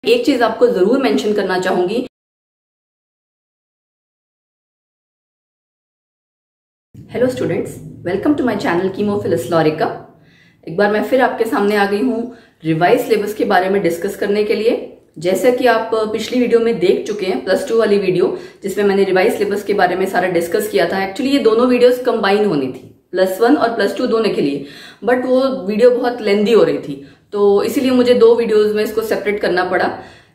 एक चीज आपको जरूर मेंशन करना चाहूंगी। Hello students, welcome to my channel कीमोफिलिस लॉरिका। एक बार मैं फिर आपके सामने आ गई हूँ रिवाइज सिलेबस के बारे में डिस्कस करने के लिए। जैसा कि आप पिछली वीडियो में देख चुके हैं, +2 वाली वीडियो जिसमें मैंने रिवाइज सिलेबस के बारे में सारा डिस्कस किया था। एक्चुअली ये दोनों वीडियोस कंबाइन होनी थी, +1 और +2 दोनों के लिए, बट वो वीडियो बहुत लेंदी हो रही थी, तो इसीलिए मुझे 2 वीडियोस में इसको सेपरेट करना पड़ा।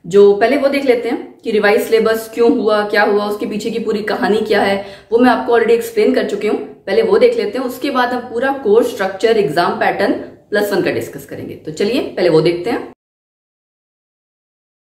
जो पहले वो देख लेते हैं कि रिवाइज सिलेबस क्यों हुआ, क्या हुआ, उसके पीछे की पूरी कहानी क्या है, वो मैं आपको ऑलरेडी एक्सप्लेन कर चुकी हूँ। पहले वो देख लेते हैं, उसके बाद हम पूरा कोर्स स्ट्रक्चर, एग्जाम पैटर्न +1 का डिस्कस करेंगे। तो चलिए पहले वो देखते हैं।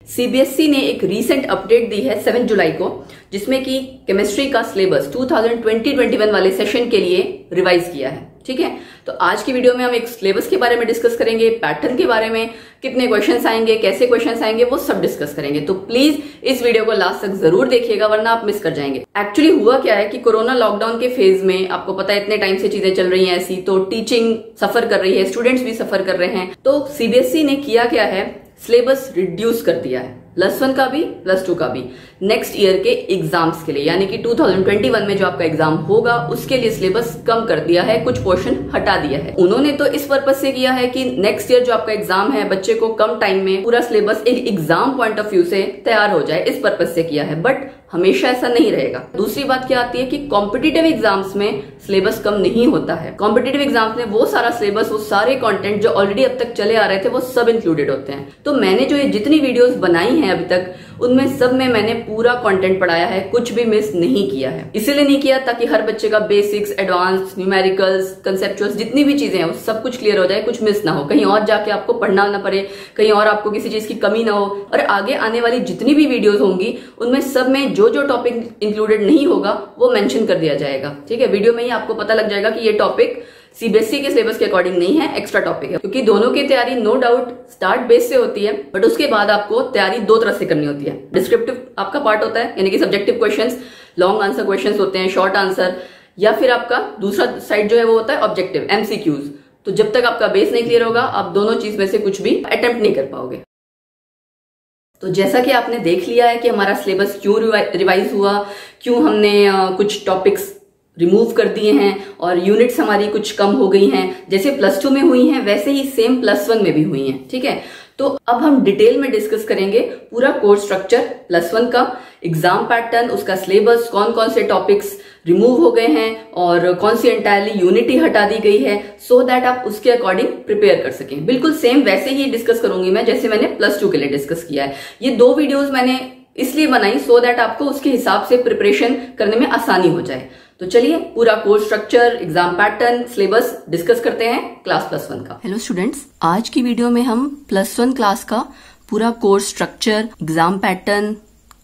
सीबीएसई ने एक रीसेंट अपडेट दी है 7 जुलाई को, जिसमें कि केमिस्ट्री का सिलेबस 2020-21 वाले सेशन के लिए रिवाइज किया है। ठीक है, तो आज की वीडियो में हम एक सिलेबस के बारे में डिस्कस करेंगे, पैटर्न के बारे में, कितने क्वेश्चंस आएंगे, कैसे क्वेश्चंस आएंगे, वो सब डिस्कस करेंगे। तो प्लीज इस वीडियो को लास्ट तक जरूर देखिएगा, वरना आप मिस कर जाएंगे। एक्चुअली हुआ क्या है कि कोरोना लॉकडाउन के फेज में, आपको पता है इतने टाइम से चीजें चल रही हैं ऐसी, तो टीचिंग सफर कर रही है, स्टूडेंट्स भी सफर कर रहे हैं। तो सीबीएसई ने किया क्या है, सिलेबस रिड्यूस कर दिया है, +1 का भी +2 का भी, नेक्स्ट ईयर के एग्जाम्स के लिए, यानी कि 2021 में जो आपका एग्जाम होगा उसके लिए सिलेबस कम कर दिया है, कुछ पोर्शन हटा दिया है। उन्होंने तो इस पर्पज से किया है कि नेक्स्ट ईयर जो आपका एग्जाम है, बच्चे को कम टाइम में पूरा सिलेबस एक एग्जाम पॉइंट ऑफ व्यू से तैयार हो जाए, इस पर्पज से किया है। बट हमेशा ऐसा नहीं रहेगा। दूसरी बात क्या आती है कि कॉम्पिटिटिव एग्जाम्स में सिलेबस कम नहीं होता है। कॉम्पिटिटिव एग्जाम्स में वो सारा सिलेबस, वो सारे कंटेंट जो ऑलरेडी अब तक चले आ रहे थे, वो सब इंक्लूडेड होते हैं। तो मैंने जो ये जितनी वीडियोस बनाई हैं अभी तक, उनमें सब में मैंने पूरा कंटेंट पढ़ाया है, कुछ भी मिस नहीं किया है। इसीलिए नहीं किया ताकि हर बच्चे का बेसिक्स, एडवांस, न्यूमेरिकल्स, कंसेप्चुअल्स, जितनी भी चीजें हैं वो सब कुछ क्लियर हो जाए, कुछ मिस ना हो, कहीं और जाके आपको पढ़ना ना पड़े, कहीं और आपको किसी चीज की कमी ना हो। और आगे आने वाली जितनी भी वीडियोस होंगी उनमें सब में जो जो टॉपिक इंक्लूडेड नहीं होगा वो मेंशन कर दिया जाएगा। ठीक है, वीडियो में ही आपको पता लग जाएगा कि ये टॉपिक सीबीएसई के सिलेबस के अकॉर्डिंग नहीं है, एक्स्ट्रा टॉपिक है। क्योंकि दोनों की तैयारी नो डाउट स्टार्ट बेस से होती है, बट उसके बाद आपको तैयारी 2 तरह से करनी होती है। डिस्क्रिप्टिव आपका पार्ट होता है, यानी कि subjective questions, long answer questions होते हैं, शॉर्ट आंसर, या फिर आपका दूसरा साइड जो है वो होता है ऑब्जेक्टिव, MCQs। तो जब तक आपका बेस नहीं क्लियर होगा, आप दोनों चीज में से कुछ भी अटेम्प्ट नहीं कर पाओगे। तो जैसा कि आपने देख लिया है कि हमारा सिलेबस क्यों रिवाइज हुआ, क्यों हमने कुछ टॉपिक्स रिमूव कर दिए हैं और यूनिट्स हमारी कुछ कम हो गई हैं। जैसे +2 में हुई हैं वैसे ही सेम +1 में भी हुई हैं। ठीक है, तो अब हम डिटेल में डिस्कस करेंगे पूरा कोर्स स्ट्रक्चर, +1 का एग्जाम पैटर्न, उसका सिलेबस, कौन कौन से टॉपिक्स रिमूव हो गए हैं और कौन सी एंटायरली यूनिट ही हटा दी गई है, सो दैट आप उसके अकॉर्डिंग प्रिपेयर कर सकें। बिल्कुल सेम वैसे ही डिस्कस करूंगी मैं जैसे मैंने +2 के लिए डिस्कस किया है। ये 2 वीडियोस मैंने इसलिए बनाई सो दैट आपको उसके हिसाब से प्रिपरेशन करने में आसानी हो जाए। तो चलिए पूरा course structure, exam pattern, syllabus discuss करते हैं क्लास +1 का। हेलो स्टूडेंट्स, आज की वीडियो में हम +1 क्लास का पूरा कोर्स स्ट्रक्चर, एग्जाम पैटर्न,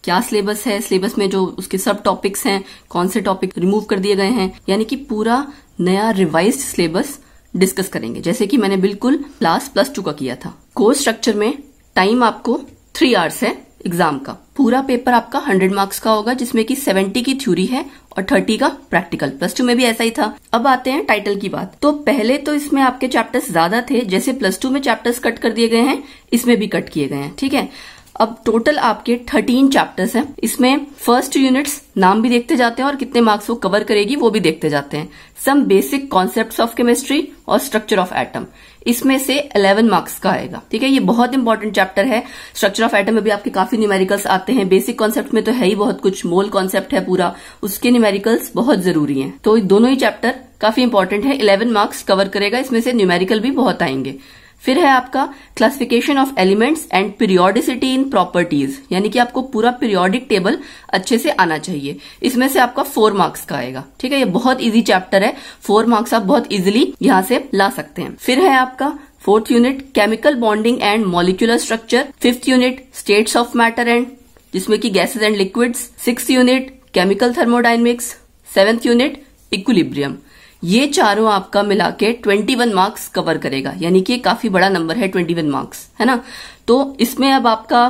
क्या सिलेबस है, सिलेबस में जो उसके सब टॉपिक्स हैं, कौन से टॉपिक रिमूव कर दिए गए हैं, यानी कि पूरा नया रिवाइज्ड सिलेबस डिस्कस करेंगे, जैसे कि मैंने बिल्कुल क्लास +2 का किया था। कोर्स स्ट्रक्चर में टाइम आपको 3 आवर्स है एग्जाम का। पूरा पेपर आपका 100 मार्क्स का होगा, जिसमें कि 70 की थ्योरी है और 30 का प्रैक्टिकल। +2 में भी ऐसा ही था। अब आते हैं टाइटल की बात। तो पहले तो इसमें आपके चैप्टर्स ज्यादा थे, जैसे +2 में चैप्टर्स कट कर दिए गए हैं, इसमें भी कट किए गए हैं। ठीक है, अब टोटल आपके 13 चैप्टर्स हैं। इसमें फर्स्ट यूनिट्स नाम भी देखते जाते हैं और कितने मार्क्स वो कवर करेगी वो भी देखते जाते हैं। Some basic concepts of chemistry और स्ट्रक्चर ऑफ एटम, इसमें से 11 मार्क्स का आएगा। ठीक है, ये बहुत इंपॉर्टेंट चैप्टर है। स्ट्रक्चर ऑफ एटम में भी आपके काफी न्यूमेरिकल्स आते हैं। बेसिक कॉन्सेप्ट में तो है ही बहुत कुछ, मोल कॉन्सेप्ट है पूरा, उसके न्यूमेरिकल्स बहुत जरूरी हैं। तो दोनों ही चैप्टर काफी इंपॉर्टेंट है, 11 मार्क्स कवर करेगा, इसमें से न्यूमेरिकल भी बहुत आएंगे। फिर है आपका classification of elements and periodicity in properties, यानी कि आपको पूरा पीरियोडिक टेबल अच्छे से आना चाहिए। इसमें से आपका 4 मार्क्स का आएगा। ठीक है, ये बहुत इजी चैप्टर है, 4 मार्क्स आप बहुत इजीली यहां से ला सकते हैं। फिर है आपका 4th unit chemical bonding and molecular structure, 5th unit states of matter and, जिसमें कि gases and liquids, 6th unit chemical thermodynamics, 7th unit equilibrium. ये चारों आपका मिला के 21 मार्क्स कवर करेगा, यानी कि काफी बड़ा नंबर है 21 मार्क्स, है ना। तो इसमें अब आपका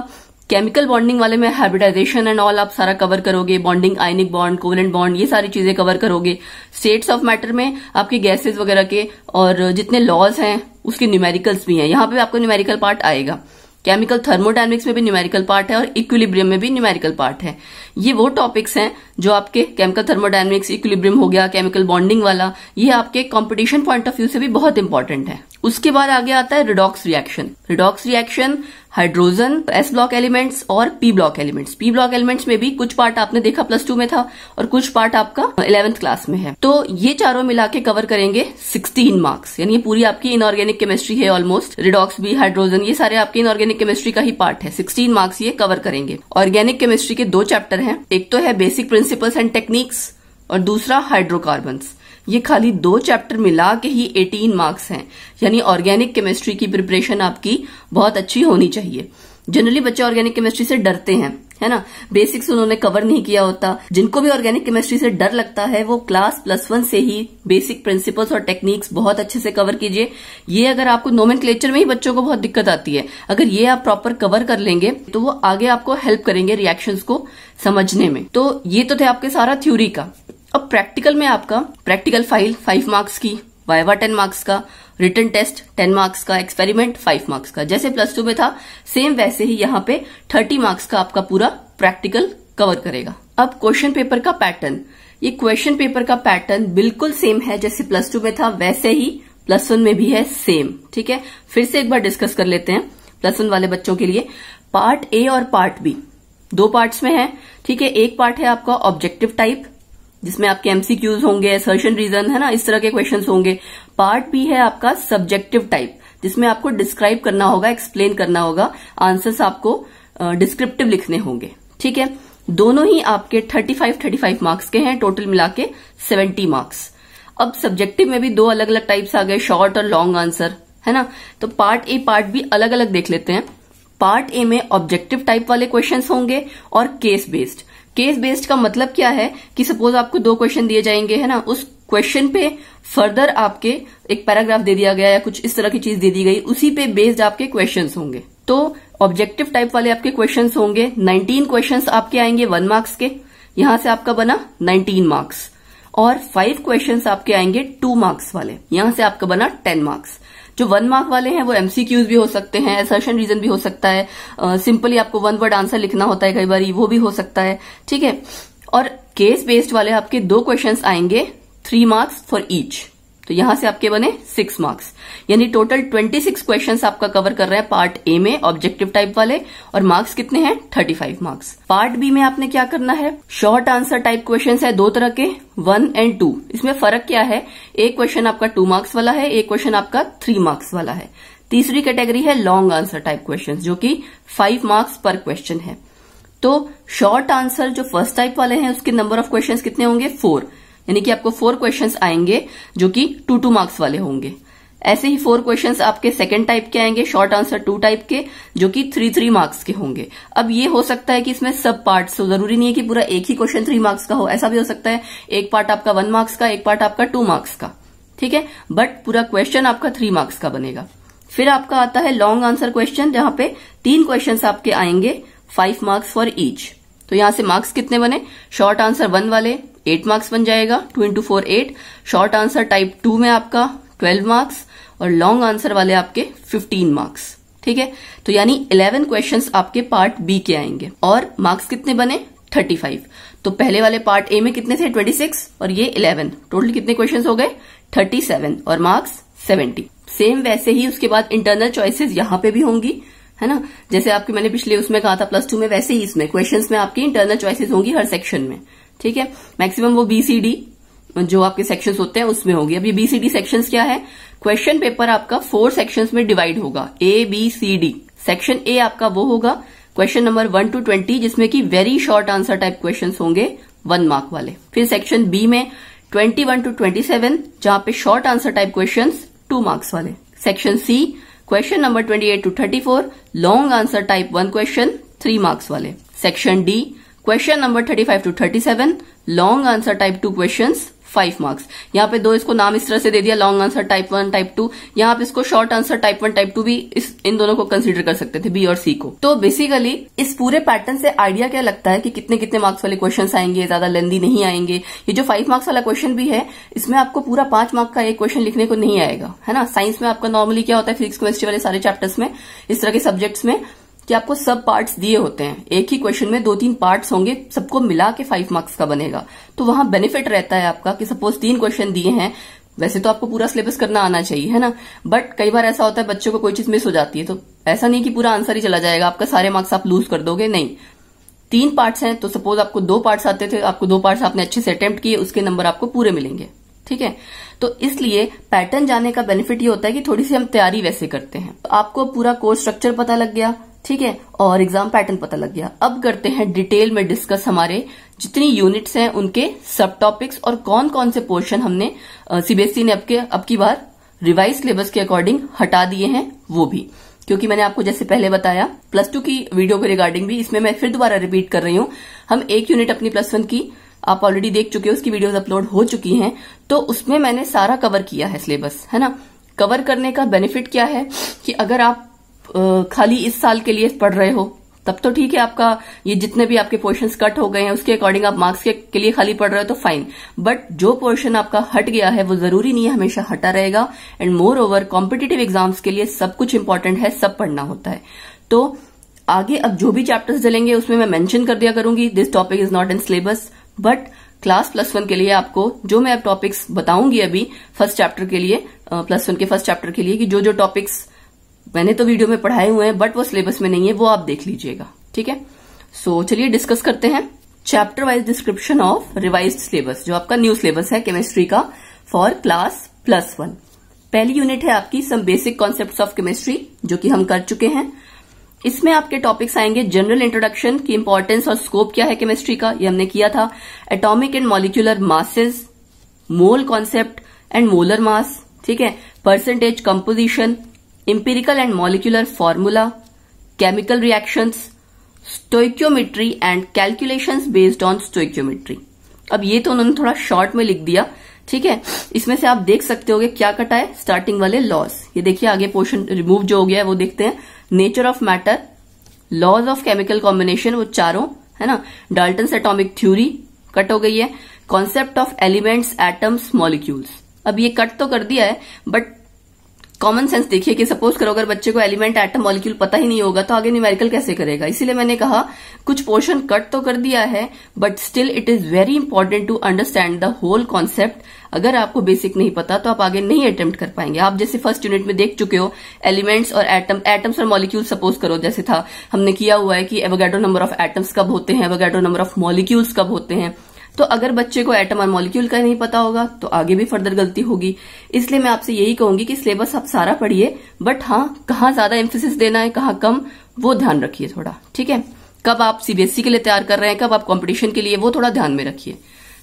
केमिकल बॉन्डिंग वाले में हाइब्रिडाइजेशन एंड ऑल आप सारा कवर करोगे, bonding, ionic bond, covalent bond, ये सारी चीजें कवर करोगे। स्टेट्स ऑफ मैटर में आपके गैसेज वगैरह के और जितने लॉज हैं उसके न्यूमेरिकल्स भी हैं, यहाँ पे आपको न्यूमेरिकल पार्ट आएगा। केमिकल थर्मोडायनेमिक्स में भी न्यूमेरिकल पार्ट है और इक्विलिब्रियम में भी न्यूमेरिकल पार्ट है। ये वो टॉपिक्स हैं जो आपके केमिकल थर्मोडायनेमिक्स, इक्विलिब्रियम हो गया, केमिकल बॉन्डिंग वाला, ये आपके कंपटीशन पॉइंट ऑफ व्यू से भी बहुत इंपॉर्टेंट है। उसके बाद आगे आता है redox reaction. Redox reaction hydrogen, s block elements और p block elements. P block elements में भी कुछ पार्ट आपने देखा +2 में था और कुछ पार्ट आपका 11th क्लास में है। तो ये चारों मिला के कवर करेंगे 16 मार्क्स, यानी ये पूरी आपकी इनऑर्गेनिक केमिस्ट्री है ऑलमोस्ट। रिडॉक्स भी, हाइड्रोजन, ये सारे आपके इनऑर्गेनिक केमिस्ट्री का ही पार्ट है। 16 मार्क्स ये कवर करेंगे। ऑर्गेनिक केमिस्ट्री के 2 चैप्टर हैं, एक तो है बेसिक प्रिंसिपल्स एंड टेक्निक्स और दूसरा हाइड्रोकार्बन्स। ये खाली 2 चैप्टर मिला के ही 18 मार्क्स हैं, यानी ऑर्गेनिक केमिस्ट्री की प्रिपरेशन आपकी बहुत अच्छी होनी चाहिए। जनरली बच्चे ऑर्गेनिक केमिस्ट्री से डरते हैं, है ना, बेसिक्स उन्होंने कवर नहीं किया होता। जिनको भी ऑर्गेनिक केमिस्ट्री से डर लगता है वो क्लास +1 से ही बेसिक प्रिंसिपल्स और टेक्निक्स बहुत अच्छे से कवर कीजिए। ये अगर आपको नोमेनक्लेचर में ही बच्चों को बहुत दिक्कत आती है, अगर ये आप प्रॉपर कवर कर लेंगे तो वो आगे आपको हेल्प करेंगे रिएक्शंस को समझने में। तो ये तो थे आपके सारा थ्योरी का। अब प्रैक्टिकल में आपका प्रैक्टिकल फाइल 5 मार्क्स की, वाइवा 10 मार्क्स का, रिटन टेस्ट 10 मार्क्स का, एक्सपेरिमेंट 5 मार्क्स का। जैसे +2 में था सेम वैसे ही यहाँ पे 30 मार्क्स का आपका पूरा प्रैक्टिकल कवर करेगा। अब क्वेश्चन पेपर का पैटर्न, ये क्वेश्चन पेपर का पैटर्न बिल्कुल सेम है जैसे +2 में था वैसे ही +1 में भी है सेम। ठीक है, फिर से एक बार डिस्कस कर लेते हैं +1 वाले बच्चों के लिए। पार्ट ए और पार्ट बी 2 पार्ट्स में है। ठीक है, एक पार्ट है आपका ऑब्जेक्टिव टाइप जिसमें आपके एमसीक्यूज होंगे, असर्शन रीजन, है ना, इस तरह के क्वेश्चंस होंगे। पार्ट बी है आपका सब्जेक्टिव टाइप जिसमें आपको डिस्क्राइब करना होगा, एक्सप्लेन करना होगा, आंसर्स आपको डिस्क्रिप्टिव लिखने होंगे। ठीक है, दोनों ही आपके 35 मार्क्स के हैं, टोटल मिला के 70 मार्क्स। अब सब्जेक्टिव में भी 2 अलग अलग टाइप्स आ गए, शॉर्ट और लॉन्ग आंसर, है ना। तो पार्ट ए पार्ट बी अलग अलग देख लेते हैं। पार्ट ए में ऑब्जेक्टिव टाइप वाले क्वेश्चंस होंगे और केस बेस्ड। केस बेस्ड का मतलब क्या है कि सपोज आपको 2 क्वेश्चन दिए जाएंगे, है ना, उस क्वेश्चन पे फर्दर आपके एक पैराग्राफ दे दिया गया या कुछ इस तरह की चीज दे दी गई, उसी पे बेस्ड आपके क्वेश्चंस होंगे। तो ऑब्जेक्टिव टाइप वाले आपके क्वेश्चंस होंगे। 19 क्वेश्चंस आपके आएंगे 1 मार्क्स के, यहां से आपका बना 19 मार्क्स। और 5 क्वेश्चंस आपके आएंगे 2 मार्क्स वाले, यहां से आपका बना 10 मार्क्स। जो 1 मार्क वाले हैं वो एमसीक्यूज भी हो सकते हैं, असर्शन रीजन भी हो सकता है, सिंपली आपको 1 वर्ड आंसर लिखना होता है कई बार, वो भी हो सकता है। ठीक है, और केस बेस्ड वाले आपके 2 क्वेश्चंस आएंगे 3 मार्क्स फॉर ईच, तो यहां से आपके बने 6 मार्क्स, यानी टोटल 26 क्वेश्चंस आपका कवर कर रहे हैं पार्ट ए में ऑब्जेक्टिव टाइप वाले, और मार्क्स कितने हैं 35 मार्क्स। पार्ट बी में आपने क्या करना है, शॉर्ट आंसर टाइप क्वेश्चंस है 2 तरह के, 1 और 2। इसमें फर्क क्या है, एक क्वेश्चन आपका 2 मार्क्स वाला है, एक क्वेश्चन आपका 3 मार्क्स वाला है। तीसरी कैटेगरी है लॉन्ग आंसर टाइप क्वेश्चन जो कि 5 मार्क्स पर क्वेश्चन है। तो शॉर्ट आंसर जो फर्स्ट टाइप वाले हैं उसके नंबर ऑफ क्वेश्चंस कितने होंगे 4, यानी कि आपको 4 क्वेश्चंस आएंगे जो कि 2 मार्क्स वाले होंगे। ऐसे ही 4 क्वेश्चंस आपके सेकंड टाइप के आएंगे, शॉर्ट आंसर 2 टाइप के, जो कि 3 मार्क्स के होंगे। अब ये हो सकता है कि इसमें सब पार्ट्स, तो जरूरी नहीं है कि पूरा एक ही क्वेश्चन 3 मार्क्स का हो, ऐसा भी हो सकता है एक पार्ट आपका 1 मार्क्स का, एक पार्ट आपका 2 मार्क्स का। ठीक है, बट पूरा क्वेश्चन आपका 3 मार्क्स का बनेगा। फिर आपका आता है लॉन्ग आंसर क्वेश्चन, जहां पे 3 क्वेश्चन आपके आएंगे 5 मार्क्स फॉर ईच। तो यहां से मार्क्स कितने बने, शॉर्ट आंसर 1 वाले 8 मार्क्स बन जाएगा, 2 into 4 8। शॉर्ट आंसर टाइप 2 में आपका 12 मार्क्स और लॉन्ग आंसर वाले आपके 15 मार्क्स। ठीक है, तो यानी 11 क्वेश्चंस आपके पार्ट बी के आएंगे और मार्क्स कितने बने 35। तो पहले वाले पार्ट ए में कितने थे 26 और ये 11, टोटल कितने क्वेश्चंस हो गए 37 और मार्क्स 70। सेम वैसे ही उसके बाद इंटरनल चॉइसेस यहां पे भी होंगी, है ना, जैसे आपके मैंने पिछले उसमें कहा था +2 में, वैसे ही इसमें क्वेश्चंस में आपकी इंटरनल चॉइसेस होंगी हर सेक्शन में। ठीक है, मैक्सिमम वो BCD जो आपके सेक्शंस होते हैं उसमें होगी। अब ये BCD सेक्शंस क्या है, क्वेश्चन पेपर आपका 4 सेक्शंस में डिवाइड होगा, A-B-C-D। सेक्शन ए आपका वो होगा क्वेश्चन नंबर 1 to 20 जिसमें कि very short answer type questions होंगे 1 मार्क वाले। फिर सेक्शन बी में 21 to 27 जहां पे short answer type questions 2 marks वाले। Section C question number 28 to 34 long answer type 1 question 3 marks वाले। Section D question number 35 to 37 long answer type 2 questions 5 marks. यहाँ पे 2 इसको नाम इस तरह से दे दिया, लॉन्ग आंसर टाइप 1 टाइप 2, यहाँ पे इसको शॉर्ट आंसर टाइप 1 टाइप 2 भी इन दोनों को कंसीडर कर सकते थे, बी और सी को। तो बेसिकली इस पूरे पैटर्न से आइडिया क्या लगता है कि कितने कितने मार्क्स वाले क्वेश्चन आएंगे, ज्यादा लेंदी नहीं आएंगे। ये जो 5 मार्क्स वाला क्वेश्चन भी है, इसमें आपको पूरा 5 मार्क्स का एक क्वेश्चन लिखने को नहीं आएगा, है ना। साइंस में आपका नॉर्मली क्या होता है, फिजिक्स केमिस्ट्री वाले सारे चैप्टर्स में, इस तरह के सब्जेक्ट्स में, कि आपको सब पार्ट्स दिए होते हैं। एक ही क्वेश्चन में 2-3 पार्ट्स होंगे, सबको मिला के 5 मार्क्स का बनेगा। तो वहां बेनिफिट रहता है आपका कि सपोज 3 क्वेश्चन दिए हैं, वैसे तो आपको पूरा सिलेबस करना आना चाहिए, है ना, बट कई बार ऐसा होता है बच्चों को कोई चीज मिस हो जाती है, तो ऐसा नहीं कि पूरा आंसर ही चला जाएगा, आपका सारे मार्क्स आप लूज कर दोगे, नहीं। 3 पार्ट्स हैं, तो सपोज आपको 2 पार्ट्स आते थे, आपको 2 पार्ट्स आपने अच्छे से अटेम्प्ट किए, उसके नंबर आपको पूरे मिलेंगे, ठीक है। तो इसलिए पैटर्न जानने का बेनिफिट ये होता है कि थोड़ी सी हम तैयारी वैसे करते हैं। तो आपको पूरा कोर्स स्ट्रक्चर पता लग गया, ठीक है, और एग्जाम पैटर्न पता लग गया। अब करते हैं डिटेल में डिस्कस हमारे जितनी यूनिट्स हैं उनके सब टॉपिक्स और कौन कौन से पोर्शन हमने सीबीएसई ने अब की बार रिवाइज सिलेबस के अकॉर्डिंग हटा दिए हैं, वो भी। क्योंकि मैंने आपको जैसे पहले बताया +2 की वीडियो के रिगार्डिंग भी, इसमें मैं फिर दोबारा रिपीट कर रही हूं, हम एक यूनिट अपनी +1 की आप ऑलरेडी देख चुके हो, उसकी वीडियोस अपलोड हो चुकी हैं, तो उसमें मैंने सारा कवर किया है सिलेबस, है ना। कवर करने का बेनिफिट क्या है कि अगर आप खाली इस साल के लिए पढ़ रहे हो तब तो ठीक है, आपका ये जितने भी आपके पोर्शंस कट हो गए हैं उसके अकॉर्डिंग आप मार्क्स के लिए खाली पढ़ रहे हो तो फाइन, बट जो पोर्शन आपका हट गया है वो जरूरी नहीं है हमेशा हटा रहेगा। And more over competitive exams के लिए सब कुछ इंपॉर्टेंट है, सब पढ़ना होता है। तो आगे अब जो भी चैप्टर्स चलेंगे उसमें मैं मेंशन कर दिया करूंगी this topic is not in syllabus, but class +1 के लिए आपको जो मैं अब टॉपिक्स बताऊंगी अभी फर्स्ट चैप्टर के लिए, +1 के फर्स्ट चैप्टर के लिए, कि जो जो टॉपिक्स मैंने तो वीडियो में पढ़ाए हुए हैं बट वो सिलेबस में नहीं है, वो आप देख लीजिएगा, ठीक है। सो चलिए डिस्कस करते हैं chapter wise description of revised syllabus, जो आपका न्यू सिलेबस है केमिस्ट्री का फॉर क्लास +1। पहली यूनिट है आपकी some basic concepts of chemistry, जो कि हम कर चुके हैं। इसमें आपके टॉपिक्स आएंगे जनरल इंट्रोडक्शन की इंपॉर्टेंस और स्कोप क्या है केमिस्ट्री का, ये हमने किया था। Atomic and molecular masses, mole concept and molar mass, ठीक है, percentage composition, empirical and molecular formula, chemical reactions, stoichiometry and calculations based on stoichiometry। अब ये तो उन्होंने थोड़ा शॉर्ट में लिख दिया, ठीक है। इसमें से आप देख सकते होगे क्या कटा है, स्टार्टिंग वाले लॉज। ये देखिए आगे पोर्शन रिमूव जो हो गया है वो देखते हैं। Nature of matter, laws of chemical combination, वो चारों, है ना। डाल्टन्स एटॉमिक थ्योरी कट हो गई है। Concept of elements, atoms, molecules, अब ये कट तो कर दिया है, बट कॉमन सेंस देखिए कि सपोज करो अगर बच्चे को एलिमेंट, एटम, मॉलिक्यूल पता ही नहीं होगा तो आगे न्यूमेरिकल कैसे करेगा। इसीलिए मैंने कहा कुछ पोर्शन कट तो कर दिया है, but still it is very important to understand the whole concept. अगर आपको बेसिक नहीं पता तो आप आगे नहीं अटेम्प्ट कर पाएंगे। आप जैसे फर्स्ट यूनिट में देख चुके हो एलिमेंट्स और एटम्स और मॉलिक्यूल, सपोज करो जैसे था, हमने किया हुआ है कि एवोगाड्रो नंबर ऑफ एटम्स कब होते हैं, एवोगाड्रो नंबर ऑफ मॉलिक्यूल्स कब होते हैं। तो अगर बच्चे को एटम और मॉलिक्यूल का नहीं पता होगा तो आगे भी फर्दर गलती होगी। इसलिए मैं आपसे यही कहूंगी कि सिलेबस आप सारा पढ़िए, बट हाँ कहाँ ज्यादा एम्फेसिस देना है कहाँ कम वो ध्यान रखिए थोड़ा, ठीक है। कब आप सीबीएसई के लिए तैयार कर रहे हैं, कब आप कंपटीशन के लिए, वो थोड़ा ध्यान में रखिए।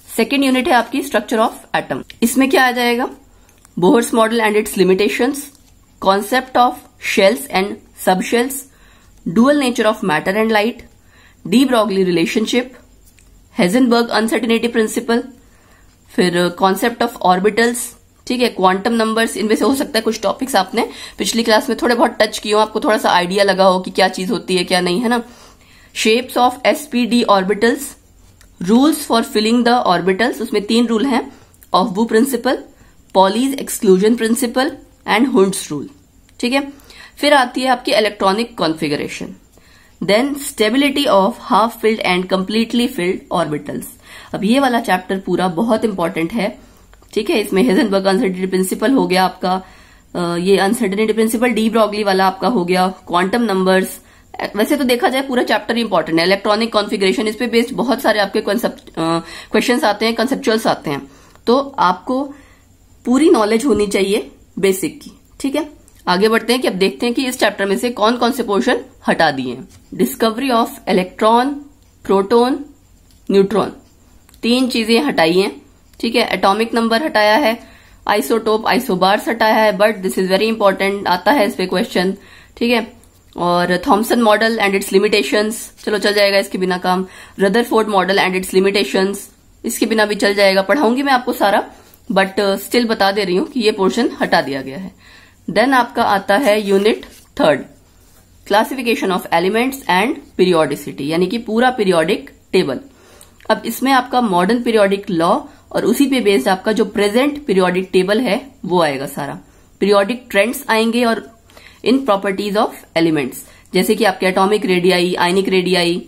सेकेंड यूनिट है आपकी स्ट्रक्चर ऑफ एटम। इसमें क्या आ जाएगा, Bohr's model and it's limitations, concept of shells and सब shells, dual nature of matter and light, de Broglie relationship, Heisenberg uncertainty principle, फिर कॉन्सेप्ट ऑफ ऑर्बिटल्स, ठीक है, क्वांटम नंबर्स। इनमें से हो सकता है कुछ टॉपिक्स आपने पिछली क्लास में थोड़े बहुत टच किए हो, आपको थोड़ा सा आइडिया लगा हो कि क्या चीज होती है क्या नहीं, है ना। Shapes of s p d orbitals, rules for filling the orbitals, उसमें 3 रूल हैं, aufbau principle, Pauli's exclusion principle and Hund's rule, ठीक है। फिर आती है आपकी electronic configuration, then stability of half filled and completely filled orbitals. अब ये वाला चैप्टर पूरा बहुत इंपॉर्टेंट है, ठीक है। इसमें हेजनबर्ग अनसर्टेनिटी प्रिंसिपल हो गया आपका, ये अनसर्टेनिटी प्रिंसिपल, डी ब्रॉगली वाला आपका हो गया, क्वांटम नंबर्स। वैसे तो देखा जाए पूरा चैप्टर इंपॉर्टेंट है। इलेक्ट्रॉनिक कॉन्फिगरेशन, इस पे बेस्ड बहुत सारे आपके क्वेश्चंस आते हैं, कंसेप्चुअल्स आते हैं, तो आपको पूरी नॉलेज होनी चाहिए बेसिक की, ठीक है। आगे बढ़ते हैं कि अब देखते हैं कि इस चैप्टर में से कौन कौन से पोर्शन हटा दिए हैं। Discovery of electron, proton, neutron, 3 चीजें हटाई हैं, ठीक है। एटॉमिक नंबर हटाया है, आइसोटोप, आइसोबार्स हटाया है, but this is very important, आता है इस पे क्वेश्चन, ठीक है। और Thompson model and it's limitations, चलो चल जाएगा इसके बिना काम। Rutherford model and it's limitations, इसके बिना भी चल जाएगा, पढ़ाऊंगी मैं आपको सारा, बट स्टिल बता दे रही हूं कि ये पोर्शन हटा दिया गया है। देन आपका आता है unit 3, classification of elements and periodicity, यानी कि पूरा पीरियोडिक टेबल। अब इसमें आपका मॉडर्न पीरियोडिक लॉ और उसी पे बेस्ड आपका जो प्रेजेंट पीरियोडिक टेबल है वो आएगा सारा। पीरियोडिक ट्रेंड्स आएंगे और इन प्रॉपर्टीज ऑफ एलिमेंट्स, जैसे कि आपके atomic radii, ionic radii,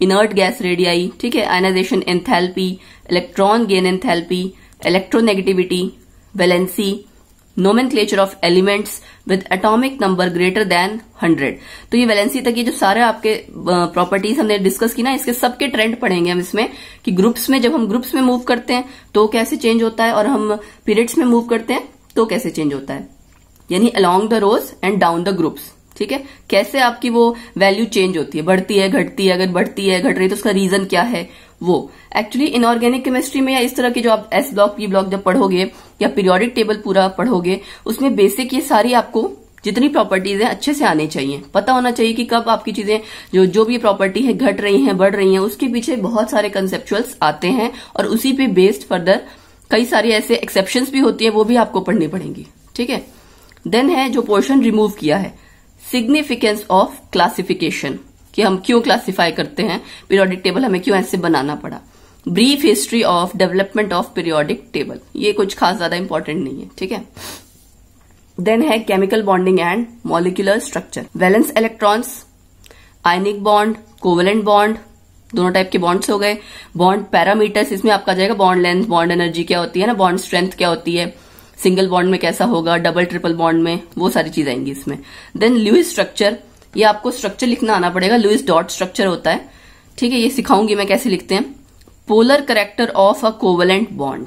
inert gas radii, ठीक है, ionization enthalpy, electron gain enthalpy, electronegativity, valency, nomenclature of elements with atomic number greater than 100। तो ये वैलेंसी तक ये जो सारे आपके प्रॉपर्टीज हमने डिस्कस की ना, इसके सबके ट्रेंड पढ़ेंगे हम इसमें, कि ग्रुप्स में जब हम ग्रुप्स में मूव करते हैं तो कैसे चेंज होता है, और हम पीरियड्स में मूव करते हैं तो कैसे चेंज होता है, यानी along the rows and down the groups, ठीक है, कैसे आपकी वो वैल्यू चेंज होती है, बढ़ती है, घटती है, अगर बढ़ती है, घट रही है तो उसका रीजन क्या है। वो एक्चुअली इनऑर्गेनिक केमिस्ट्री में या इस तरह के जो आप एस ब्लॉक, पी ब्लॉक जब पढ़ोगे या पीरियोडिक टेबल पूरा पढ़ोगे, उसमें बेसिक ये सारी आपको जितनी प्रॉपर्टीज हैं अच्छे से आनी चाहिए, पता होना चाहिए कि कब आपकी चीजें जो भी प्रॉपर्टी है घट रही हैं, बढ़ रही हैं, उसके पीछे बहुत सारे कंसेप्चुअल्स आते हैं और उसी पे बेस्ड फर्दर कई सारी ऐसे एक्सेप्शंस भी होती है, वो भी आपको पढ़नी पड़ेंगी, ठीक है। देन है जो पोर्शन रिमूव किया है, सिग्निफिकेंस ऑफ क्लासिफिकेशन, कि हम क्यों क्लासिफाई करते हैं, पीरियोडिक टेबल हमें क्यों ऐसे बनाना पड़ा। Brief history of development of periodic table, ये कुछ खास ज्यादा इंपॉर्टेंट नहीं है, ठीक है। देन है chemical bonding and molecular structure, valence electrons, ionic bond, covalent bond, दोनों टाइप के बॉन्ड्स हो गए। बॉन्ड पैरामीटर्स, इसमें आपका जाएगा बॉन्ड लेंथ, बॉन्ड एनर्जी क्या होती है ना, बॉन्ड स्ट्रेंथ क्या होती है, सिंगल बॉन्ड में कैसा होगा, डबल ट्रिपल बॉन्ड में, वो सारी चीज आएंगी इसमें। देन लुईस स्ट्रक्चर, ये आपको स्ट्रक्चर लिखना आना पड़ेगा, लुईस डॉट स्ट्रक्चर होता है, ठीक है, ये सिखाऊंगी मैं कैसे लिखते हैं। Polar character of a covalent bond,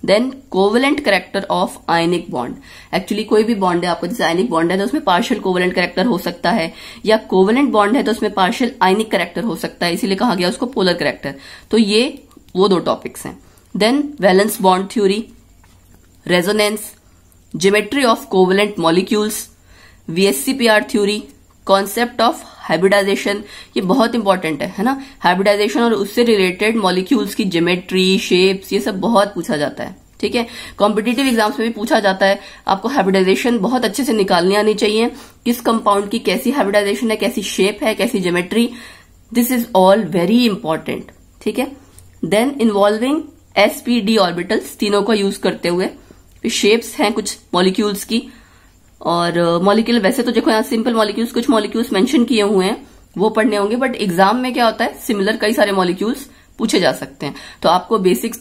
then covalent character of ionic bond. Actually कोई भी बॉन्ड है आपको, जैसे आयनिक बॉन्ड है तो उसमें पार्शियल कोवेलेंट कैरेक्टर हो सकता है, या कोवेलेंट बॉन्ड है तो उसमें पार्शियल आयनिक कैरेक्टर हो सकता है, इसीलिए कहा गया उसको पोलर कैरेक्टर। तो ये वो दो टॉपिक्स हैं। Then valence bond theory, resonance, geometry of covalent molecules, VSCPR theory, concept of hybridization, ये बहुत इंपॉर्टेंट है ना, हाइब्रिडाइजेशन और उससे रिलेटेड मॉलिक्यूल्स की ज्योमेट्री, शेप्स, ये सब बहुत पूछा जाता है, ठीक है, कॉम्पिटिटिव एग्जाम्स में भी पूछा जाता है। आपको हाइब्रिडाइजेशन बहुत अच्छे से निकालनी आनी चाहिए, किस कंपाउंड की कैसी हाइब्रिडाइजेशन है, कैसी शेप है, कैसी geometry, this is all very important, ठीक है। देन इन्वॉल्विंग sp-d ऑर्बिटल्स, तीनों का यूज करते हुए, शेप्स हैं कुछ मॉलिक्यूल्स की, और मॉलिक्यूल वैसे तो देखो यहाँ सिंपल मॉलिक्यूल्स, कुछ मॉलिक्यूल्स मेंशन किए हुए हैं वो पढ़ने होंगे, बट एग्जाम में क्या होता है सिमिलर कई सारे मॉलिक्यूल्स पूछे जा सकते हैं, तो आपको बेसिक्स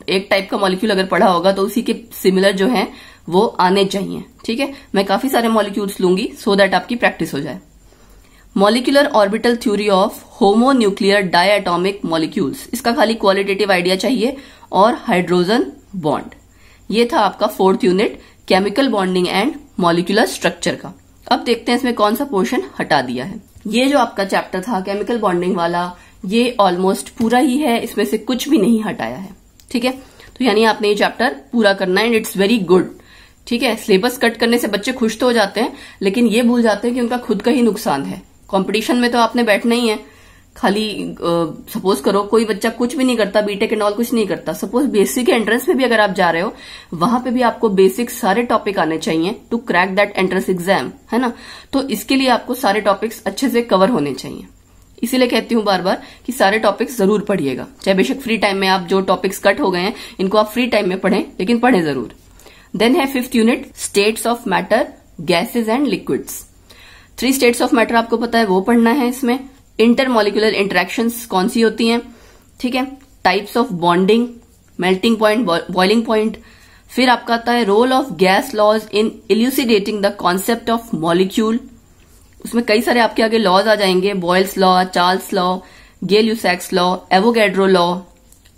एक टाइप का मॉलिक्यूल अगर पढ़ा होगा तो उसी के सिमिलर जो है वो आने चाहिए, ठीक है। मैं काफी सारे मॉलिक्यूल्स लूंगी सो दैट आपकी प्रैक्टिस हो जाए। Molecular orbital theory of homonuclear diatomic molecules, इसका खाली क्वालिटेटिव आइडिया चाहिए, और हाइड्रोजन बॉन्ड। ये था आपका 4th unit chemical bonding and molecular structure का। अब देखते हैं इसमें कौन सा पोर्शन हटा दिया है। ये जो आपका चैप्टर था केमिकल बॉन्डिंग वाला, ये ऑलमोस्ट पूरा ही है, इसमें से कुछ भी नहीं हटाया है, ठीक है। तो यानी आपने ये चैप्टर पूरा करना है एंड इट्स वेरी गुड, ठीक है। सिलेबस कट करने से बच्चे खुश तो हो जाते हैं, लेकिन ये भूल जाते हैं कि उनका खुद का ही नुकसान है। कंपटीशन में तो आपने बैठना ही है, खाली सपोज करो कोई बच्चा कुछ भी नहीं करता, बीटेक एंड ऑल कुछ नहीं करता, सपोज बेसिक एंट्रेंस में भी अगर आप जा रहे हो, वहां पे भी आपको बेसिक सारे टॉपिक आने चाहिए to crack that entrance exam, है ना। तो इसके लिए आपको सारे टॉपिक्स अच्छे से कवर होने चाहिए, इसीलिए कहती हूं बार बार कि सारे टॉपिक्स जरूर पढ़िएगा, चाहे बेशक फ्री टाइम में आप जो टॉपिक्स कट हो गए हैं इनको आप फ्री टाइम में पढ़ें, लेकिन पढ़ें जरूर। देन है 5th unit states of matter, gases and liquids. 3 states of matter आपको पता है वो पढ़ना है इसमें। इंटरमॉलिक्यूलर इंटरेक्शंस कौन सी होती हैं, ठीक है, types of bonding, melting point, boiling point. फिर आपका आता है role of gas laws in elucidating the concept of molecule, उसमें कई सारे आपके आगे लॉज आ जाएंगे, Boyle's law, Charles law, Gay Lussac's law, Avogadro law,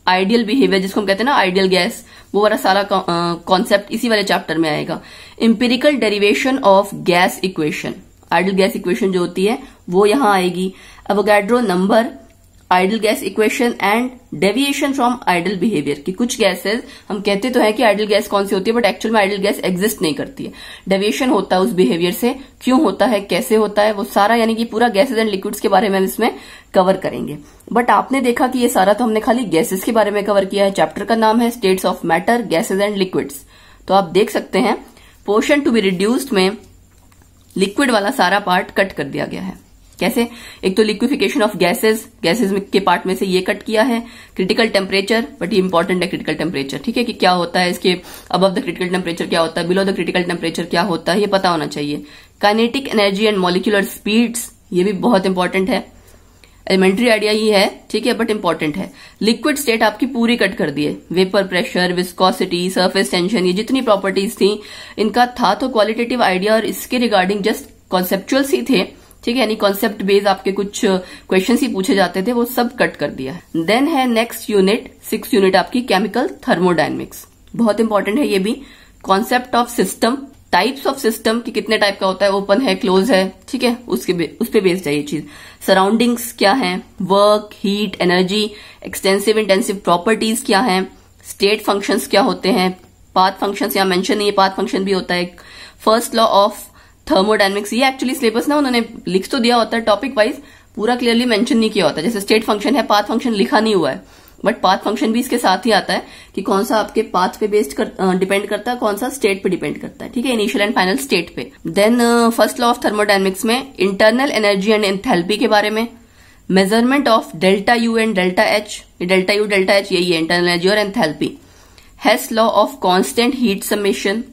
ideal behaviour जिसको हम कहते हैं ना आइडियल गैस, वो वाला सारा कॉन्सेप्ट इसी वाले चैप्टर में आएगा। Empirical derivation of gas equation, ideal gas equation जो होती है वो यहां आएगी। Avogadro number, ideal gas equation and deviation from ideal behaviour. कि कुछ गैसेस हम कहते तो है कि आइडल गैस कौन सी होती है, बट एक्चुअल में आइडल गैस एग्जिस्ट नहीं करती है। डेविएशन होता है उस बिहेवियर से, क्यों होता है, कैसे होता है, वो सारा यानी कि पूरा गैसेज एंड लिक्विड्स के बारे में हम इसमें कवर करेंगे। बट आपने देखा कि ये सारा तो हमने खाली गैसेज के बारे में कवर किया है। चैप्टर का नाम है states of matter, gases and liquids. तो आप देख सकते हैं पोर्शन टू बी रिड्यूस्ड में लिक्विड वाला सारा पार्ट कट कर दिया गया है। कैसे? एक तो लिक्विफिकेशन ऑफ गैसेज के पार्ट में से ये कट किया है। क्रिटिकल टेम्परेचर, बट ये इंपॉर्टेंट है क्रिटिकल टेम्परेचर, ठीक है, कि क्या होता है इसके अबव द क्रिटिकल टेम्परेचर क्या होता है, बिलो द क्रिटिकल टेम्परेचर क्या होता है, ये पता होना चाहिए। Kinetic energy and molecular speeds, ये भी बहुत इंपॉर्टेंट है। एलिमेंट्री आइडिया ही है, ठीक है, बट इंपॉर्टेंट है। लिक्विड स्टेट आपकी पूरी कट कर दी है। Vapour pressure, viscosity, surface tension, ये जितनी प्रॉपर्टीज थी इनका था तो क्वालिटेटिव आइडिया और इसके रिगार्डिंग जस्ट कॉन्सेप्चुअल ही थे, ठीक है, यानी कॉन्सेप्ट बेस्ड आपके कुछ क्वेश्चंस ही पूछे जाते थे, वो सब कट कर दिया है। देन है नेक्स्ट यूनिट, 6th यूनिट आपकी केमिकल थर्मोडायनेमिक्स। बहुत इंपॉर्टेंट है ये भी। Concept of system, types of system कि कितने टाइप का होता है, ओपन है, क्लोज है, ठीक है, उस पे बेस्ड है ये चीज। सराउंडिंग्स क्या है, work, heat, energy, extensive intensive properties क्या है, स्टेट फंक्शंस क्या होते हैं, पाथ फंक्शंस यहाँ मेंशन नहीं है, पाथ फंक्शन भी होता है। फर्स्ट लॉ ऑफ थर्मोडायनेमिक्स, ये एक्चुअली सिलेबस ना उन्होंने लिख तो दिया होता है टॉपिक वाइज, पूरा क्लियरली मेंशन नहीं किया होता। जैसे स्टेट फंक्शन है, पाथ फंक्शन लिखा नहीं हुआ है, बट पाथ फंक्शन भी इसके साथ ही आता है कि कौन सा आपके पाथ पे बेस्ड डिपेंड करता है, कौन सा स्टेट पे डिपेंड करता है, ठीक है, इनिशियल एंड फाइनल स्टेट पे। Then first law of thermodynamics में इंटरनल एनर्जी एंड एंथैल्पी के बारे में, measurement of delta U and delta H, delta U delta H यही है इंटरनल एनर्जी और enthalpy. Hess law of constant heat summation,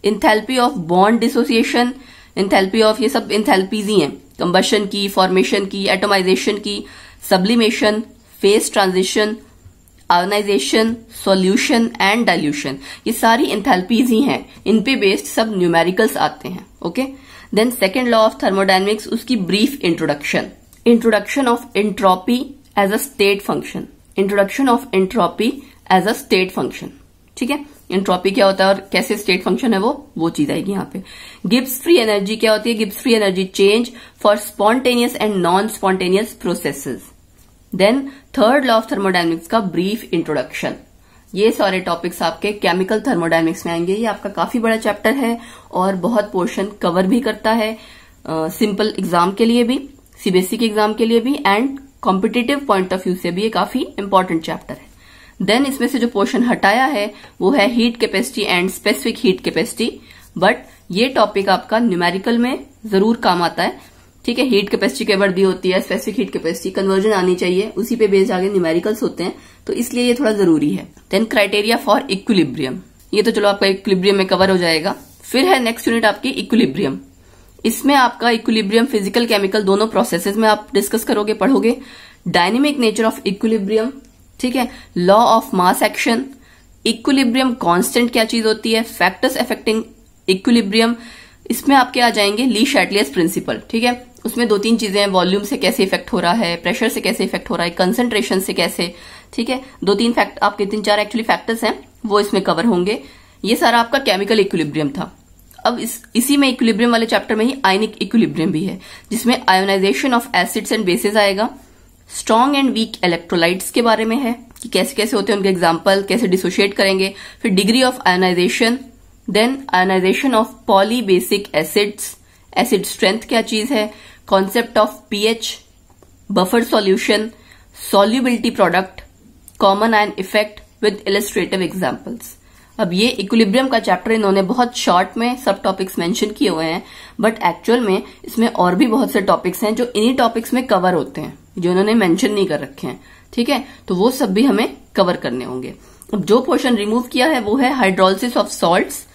enthalpy of bond dissociation, enthalpy of, ये सब enthalpies ही हैं, combustion की, फॉर्मेशन की, एटोमाइजेशन की, sublimation, phase transition, ionization, solution and dilution, ये सारी एंथैल्पीज ही हैं। इन पे बेस्ड सब न्यूमेरिकल्स आते हैं, okay. Then second law of thermodynamics, उसकी brief introduction. Introduction of entropy as a state function, introduction of entropy as a state function, ठीक है। एंट्रोपी क्या होता है और कैसे स्टेट फंक्शन है वो चीज आएगी यहाँ पे। गिब्स फ्री एनर्जी क्या होती है, Gibbs free energy change for spontaneous and non spontaneous processes. Then third law of thermodynamics का ब्रीफ इंट्रोडक्शन। ये सारे टॉपिक्स आपके केमिकल थर्मोडायनेमिक्स में आएंगे। ये आपका काफी बड़ा चैप्टर है और बहुत पोर्शन कवर भी करता है, सिंपल एग्जाम के लिए भी, सीबीएसई के एग्जाम के लिए भी, and competitive point of view से भी ये काफी इंपॉर्टेंट चैप्टर है। देन इसमें से जो पोर्शन हटाया है वो है heat capacity and specific heat capacity, but ये टॉपिक आपका न्यूमेरिकल में जरूर काम आता है, ठीक है। हीट कैपेसिटी की वर्ड दी होती है, स्पेसिफिक हीट कैपेसिटी, कन्वर्जन आनी चाहिए, उसी पे बेस्ड आगे न्यूमेरिकल्स होते हैं, तो इसलिए ये थोड़ा जरूरी है। देन क्राइटेरिया फॉर इक्विलिब्रियम, ये तो चलो आपका इक्विलिब्रियम में कवर हो जाएगा। फिर है नेक्स्ट यूनिट आपकी इक्विलिब्रियम। इसमें आपका इक्विलिब्रियम फिजिकल केमिकल दोनों प्रोसेसेस में आप डिस्कस करोगे, पढ़ोगे। डायनेमिक नेचर ऑफ इक्विलिब्रियम, ठीक है, law of mass action, equilibrium constant क्या चीज होती है, फैक्टर्स अफेक्टिंग इक्विलिब्रियम, इसमें आपके आ जाएंगे ली शैटलियर्स प्रिंसिपल, ठीक है। उसमें 2-3 चीजें हैं, वॉल्यूम से कैसे इफेक्ट हो रहा है, प्रेशर से कैसे इफेक्ट हो रहा है, कंसंट्रेशन से कैसे, ठीक है। 2-3 फैक्ट आपके 3-4 एक्चुअली फैक्टर्स हैं, वो इसमें कवर होंगे। ये सारा आपका केमिकल इक्विलिब्रियम था। अब इसी में इक्विलिब्रियम वाले चैप्टर में ही आयनिक इक्विलिब्रियम भी है, जिसमें ionization of acids and bases आएगा। स्ट्रॉन्ग एंड वीक इलेक्ट्रोलाइट्स के बारे में है कि कैसे कैसे होते हैं उनके एग्जाम्पल, कैसे डिसोशिएट करेंगे। फिर degree of ionization, then ionization of poly basic acids, acid strength क्या चीज है, concept of pH, buffer solution, solubility product, common ion effect with illustrative examples. अब ये इक्विलिब्रियम का चैप्टर इन्होंने बहुत शॉर्ट में सब टॉपिक्स मेंशन किए हुए हैं, बट एक्चुअल में इसमें और भी बहुत से टॉपिक्स हैं जो इन्हीं टॉपिक्स में कवर होते हैं, जो इन्होंने मेंशन नहीं कर रखे हैं, ठीक है। तो वो सब भी हमें कवर करने होंगे। अब जो पोर्शन रिमूव किया है वो है हाइड्रोलिसिस ऑफ सॉल्ट्स,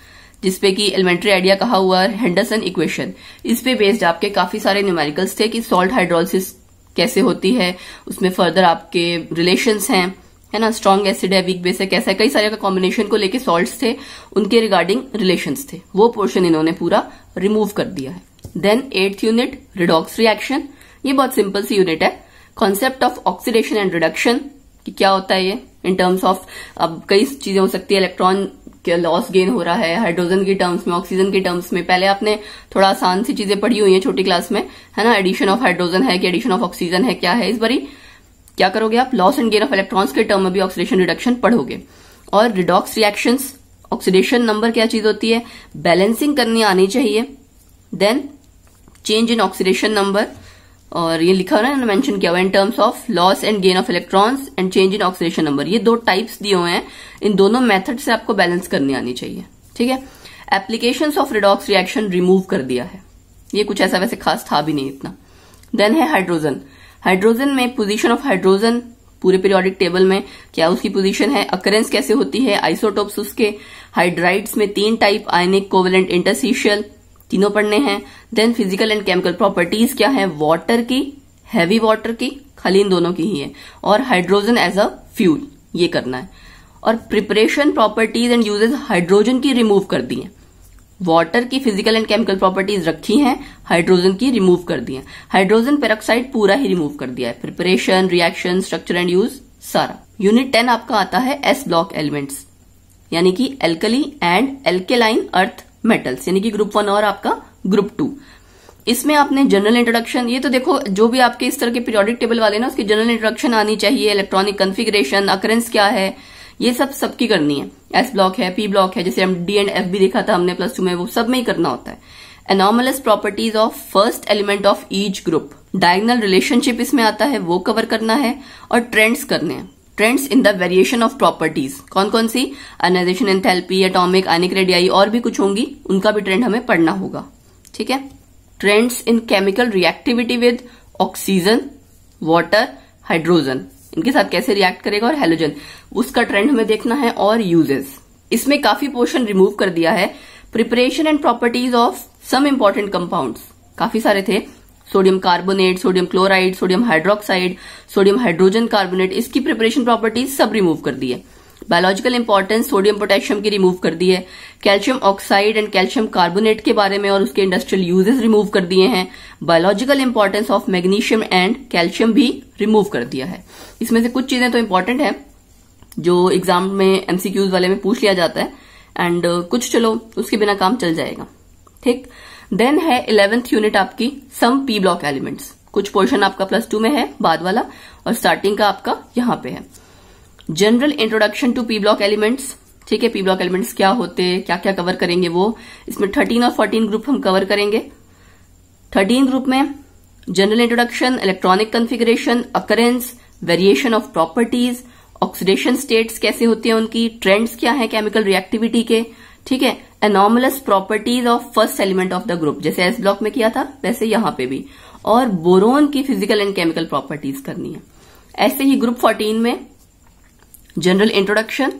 जिसपे की एलिमेंट्री आइडिया कहा हुआ है हेंडरसन इक्वेशन। इस पे बेस्ड आपके काफी सारे न्यूमेरिकल्स थे कि सॉल्ट हाइड्रोलिसिस कैसे होती है, उसमें फर्दर आपके रिलेशंस हैं, है ना, स्ट्रॉन्ग एसिड है, वीक बेस है, कैसा है, कई सारे का कॉम्बिनेशन को लेके सॉल्ट्स थे, उनके रिगार्डिंग रिलेशंस थे, वो पोर्शन इन्होंने पूरा रिमूव कर दिया है। Then 8th unit redox reaction, ये बहुत सिंपल सी यूनिट है। Concept of oxidation and reduction कि क्या होता है ये इन टर्म्स ऑफ, अब कई चीजें हो सकती है, इलेक्ट्रॉन के लॉस गेन हो रहा है हाइड्रोजन की टर्म्स में, ऑक्सीजन की टर्म्स में। पहले आपने थोड़ा आसान सी चीजें पढ़ी हुई है छोटी क्लास में, है ना, एडिशन ऑफ हाइड्रोजन है कि एडिशन ऑफ ऑक्सीजन है, क्या है, इस बारी क्या करोगे आप, loss and gain of electrons के टर्म में भी ऑक्सीडेशन रिडक्शन पढ़ोगे। और रिडॉक्स रिएक्शंस, ऑक्सीडेशन नंबर क्या चीज होती है, बैलेंसिंग करनी आनी चाहिए। Then change in oxidation number, और ये लिखा हुआ है, मेंशन किया हुआ in terms of loss and gain of electrons and change in oxidation number. ये दो टाइप्स दिए हुए हैं, इन दोनों मेथड से आपको बैलेंस करनी आनी चाहिए। ठीक है। Applications of redox reaction remove कर दिया है, ये कुछ ऐसा वैसे खास था भी नहीं इतना। देन है हाइड्रोजन। हाइड्रोजन में पोजीशन ऑफ हाइड्रोजन पूरे पीरियोडिक टेबल में क्या उसकी पोजीशन है, अकरेंस कैसे होती है, आइसोटोप्स उसके, हाइड्राइड्स में 3 टाइप, आयनिक, कोवेलेंट, इंटरस्टिशियल, तीनों पढ़ने हैं। Then physical and chemical properties क्या है, वाटर की, हैवी वाटर की, खाली इन दोनों की ही है, और हाइड्रोजन एज अ फ्यूल, ये करना है। और preparation properties and uses hydrogen की रिमूव कर दी है। वाटर की फिजिकल एंड केमिकल प्रॉपर्टीज रखी हैं, हाइड्रोजन की रिमूव कर दी है। हाइड्रोजन पेरोक्साइड पूरा ही रिमूव कर दिया है, preparation, reaction, structure and use सारा। यूनिट 10 आपका आता है एस ब्लॉक एलिमेंट्स, यानी कि alkali and alkaline earth metals, यानी कि ग्रुप 1 और आपका ग्रुप 2। इसमें आपने जनरल इंट्रोडक्शन, ये तो देखो जो भी आपके इस तरह के पीरियोडिक टेबल वाले ना, उसकी जनरल इंट्रोडक्शन आनी चाहिए, इलेक्ट्रॉनिक कन्फिग्रेशन, अकरेंस क्या है, ये सब सबकी करनी है। एस ब्लॉक है, पी ब्लॉक है, जैसे हम डी एंड एफ भी देखा था हमने प्लस 2 में, वो सब में ही करना होता है। Anomalous properties of first element of each group, diagonal relationship इसमें आता है, वो कवर करना है। और ट्रेंड्स करने हैं, trends in the variation of properties, कौन कौन सी, ionisation enthalpy, atomic, ionic radii, और भी कुछ होंगी, उनका भी ट्रेंड हमें पढ़ना होगा। ठीक है। Trends in chemical reactivity with oxygen, water, hydrogen, इनके साथ कैसे रिएक्ट करेगा, और हैलोजन, उसका ट्रेंड हमें देखना है। और यूजेस, इसमें काफी पोर्शन रिमूव कर दिया है। Preparation and properties of some important compounds, काफी सारे थे, sodium carbonate, sodium chloride, sodium hydroxide, sodium hydrogen carbonate, इसकी प्रिपरेशन प्रॉपर्टीज सब रिमूव कर दी है। बायोलॉजिकल इंपॉर्टेंस सोडियम पोटेशियम की रिमूव कर दी है। Calcium oxide and calcium carbonate के बारे में और उसके इंडस्ट्रियल यूजेस रिमूव कर दिए हैं। Biological importance of magnesium and calcium भी रिमूव कर दिया है। इसमें से कुछ चीजें तो इंपॉर्टेंट है जो एग्जाम में एमसीक्यूज वाले में पूछ लिया जाता है, एंड कुछ चलो उसके बिना काम चल जाएगा। ठीक। देन है 11th यूनिट आपकी सम पी ब्लॉक एलिमेंट्स, कुछ पोर्शन आपका प्लस 2 में है बाद वाला, और स्टार्टिंग का आपका यहां पे है। General introduction to p block elements, ठीक है, पी ब्लॉक एलिमेंट्स क्या होते हैं, क्या क्या कवर करेंगे वो, इसमें 13 और 14 ग्रुप हम कवर करेंगे। 13 ग्रुप में general introduction, electronic configuration, occurrence, variation of properties, oxidation states कैसे होती है उनकी, ट्रेंड्स क्या है केमिकल रिएक्टिविटी के, ठीक है, anomalous properties of first element of the group, जैसे एस ब्लॉक में किया था वैसे यहां पे भी, और बोरोन की फिजिकल एंड केमिकल प्रॉपर्टीज करनी है। ऐसे ही ग्रुप 14 में general introduction,